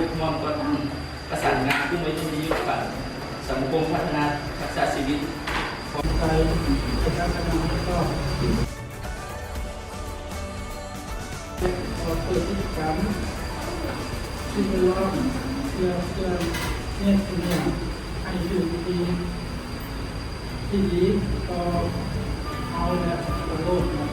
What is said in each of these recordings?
กมอนก็ทำประสานงานผู้มีวิทยุกับสังคมพัฒนาทักษะชีวิตของไทยประชาชนก็ขอเปิดกิจกรรมที่จะร้องเพื่อเนี่ยให้อยู่ดีที่ดีต่อเอาและโลกนะ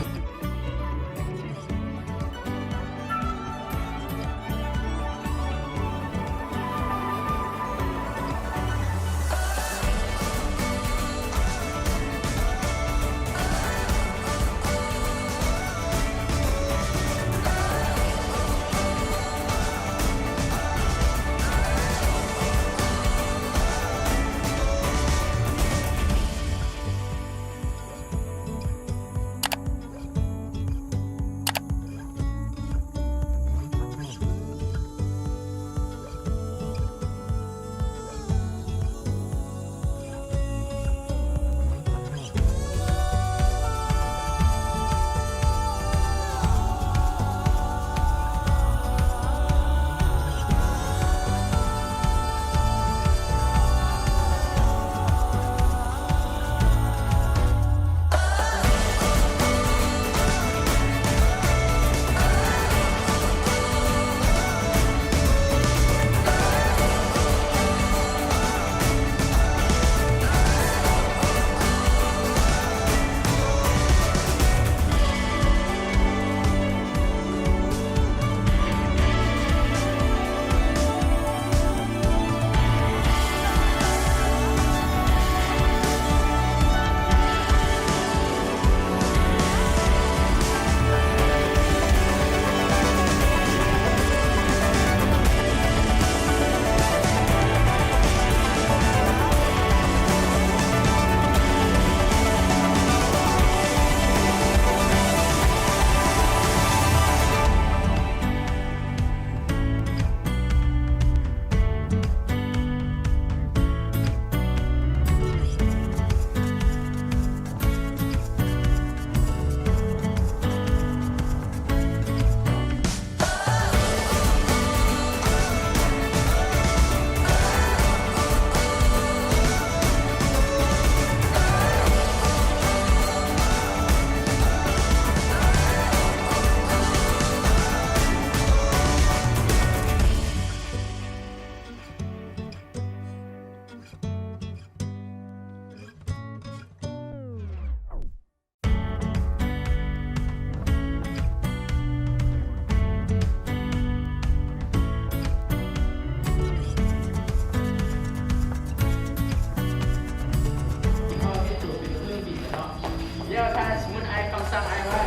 เดี๋ยวถ้าสมมติไอ้คำสั่งไอ้ว่า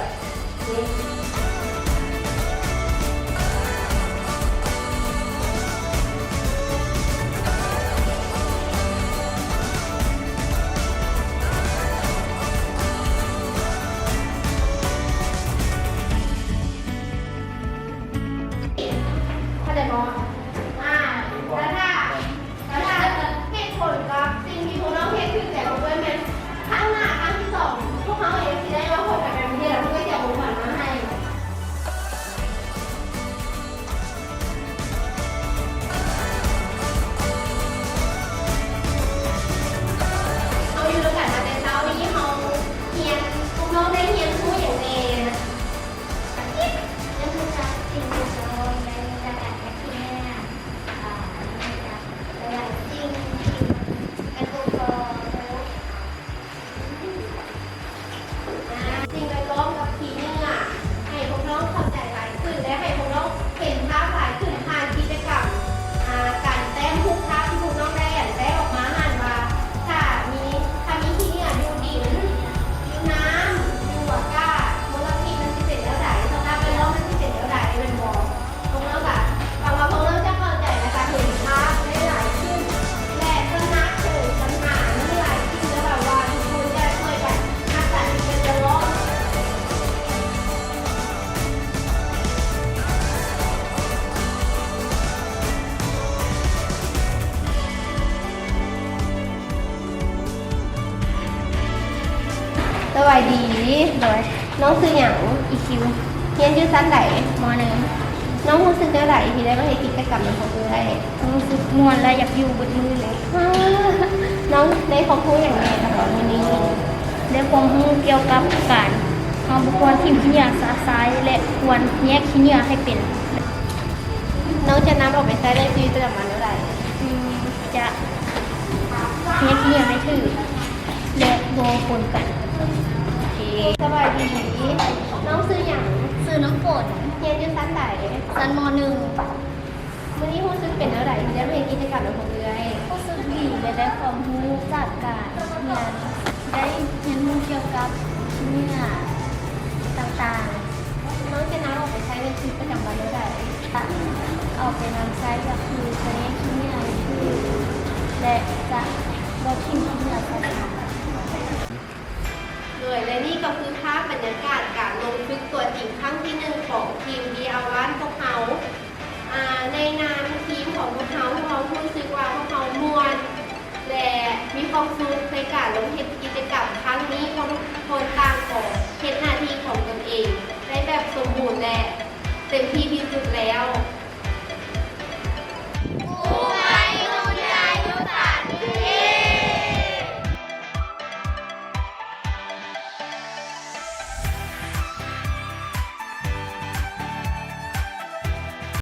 เข้าใจมั้ยแล้วถ้าเหตุผลกับสิ่งที่พวกเราเห็นคือแต่ของเพื่อนมันข้างหน้าครั้งที่สองพวกเขาเองที่ได้ว่าคนแบบนี้เราก็จะบอกมันมาให้เอาอยู่ด้วยกันมาแต่เช้านี้เขาเรียนพวกเราได้เรียนรู้อย่างเองนะยังคือการสิ่งที่เราได้จากการที่แม่จริงไอ้ตัวจริงไปร้องกับทีนึงอ่ะให้พวกน้องเข้าใจหลายขึ้นและให้พวกน้องเห็นภาพหลายขึ้นผ่านกิจกรรมการแต้มทุกภาพที่พวกน้องได้แต้มออกมาหันมาถ้ามีที่เนี่ยดูดินดูน้ำดูอากาศมลพิษมันจะเป็นแล้วไหนสภาพแวดล้อมมันจะเป็นแล้วไหนเป็นบอกพวกน้องแบบฟังมาพวกน้องจะเข้าใจนะคะเห็นภาพได้หลายขึ้นและก็นักเกิดปัญหาไม่หลายขึ้นแล้วแบบว่าทุกคนจะช่วยกันนักการเป็นจะร้อง สวัสดีโดยน้องคืออย่างอีคิวเรียนอยู่ชั้นไหนม.1 น้องรู้สึกได้ไหลที่ได้มาให้กิจกรรมในของเอ้ย รู้สึกม่วนและอยากอยู่บนมือเลย น้องได้ความรู้อย่างไรตลอดวันนี้ ได้ความรู้เกี่ยวกับการเราบุควรทิ้งขี้เหงื่อสาซ้ายและควรแยกขี้เหงื่อให้เป็น น้องจะนำออกไปใช้ในชีวิตประจำวันเท่าไหร่ อืมจะแยกขี้เหงื่อให้ถือและโบปนกัน โอเคสบายดีน้องซื้ออย่าง ซื้อน้ำฝน เรียนอยู่ชั้นไหน ชั้นม .1 วันนี้รู้สึกเป็นเท่าไหร่ที่ได้มาให้กิจกรรมในของเอ้ย รู้สึกดีและได้ความรู้จากการเรียนได้เรียนรู้เกี่ยวกับขี้เหงื่อต่างๆ น้องจะนำออกไปใช้ในชีวิตประจำวันเท่าไหร่ เอาไปนำใช้ก็คือใช้ขี้เหงื่อคือและจะลดทิ้งขี้เหงื่อสาธารณะ เลยและนี่ก็คือภาพบรรยากาศการลงฝึกตัวจริงครั้งที่1ของทีม DR1 พวกเขาในนามทีมของพวกเขารู้สึกว่าพวกเขาม่วนและมีความสุขในการลงเห็นกิจกรรม